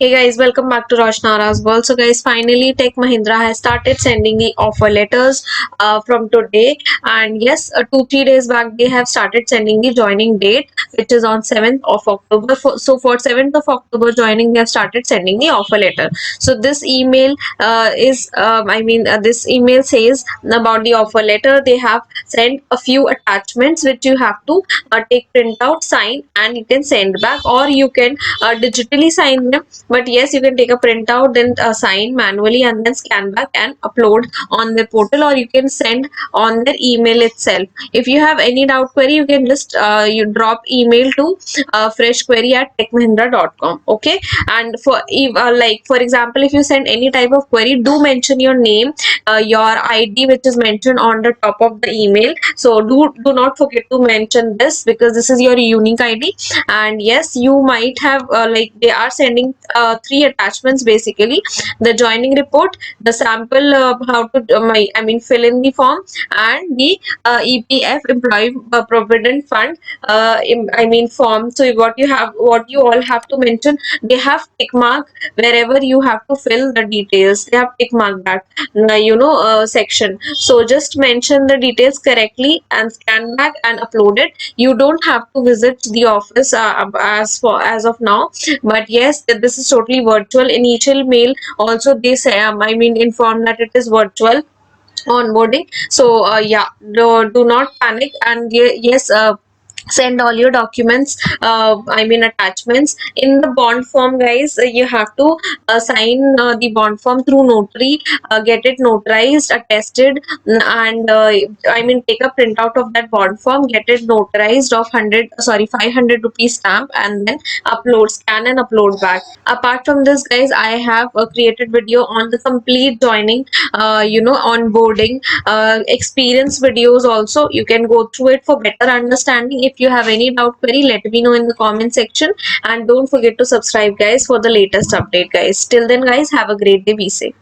Hey guys, welcome back to Roshnara's World. So guys, finally Tech Mahindra has started sending the offer letters from today. And yes, 2-3 days back they have started sending the joining date, which is on 7th of October. For 7th of October joining, they have started sending the offer letter. So this email this email says about the offer letter. They have sent a few attachments which you have to take print out, sign, and you can send back, or you can digitally sign them. But yes, you can take a printout, then sign manually, and then scan back and upload on the portal, or you can send on their email itself. If you have any doubt query, you can just you drop email to freshquery@techmahindra.com. Okay, and like for example, if you send any type of query, do mention your name, your ID, which is mentioned on the top of the email. So do not forget to mention this, because this is your unique ID. And yes, you might have like they are sending three attachments basically: the joining report, the sample how to fill in the form, and the EPF, employee provident fund form. So what you all have to mention, they have tick mark wherever you have to fill the details. They have tick mark that section. So just mention the details correctly and scan back and upload it. You don't have to visit the office as of now. But yes, this is totally virtual. Initial mail also they say inform that it is virtual onboarding. So yeah, do not panic. And yes, send all your documents, attachments in the bond form, guys. You have to sign the bond form through notary, get it notarized, attested, and take a printout of that bond form, get it notarized of 500 rupees stamp, and then scan and upload back. Apart from this, guys, I have created video on the complete joining, onboarding experience videos also. You can go through it for better understanding. If you have any doubt query, let me know in the comment section, and don't forget to subscribe, guys, for the latest update, guys. Till then, guys, have a great day. Be safe.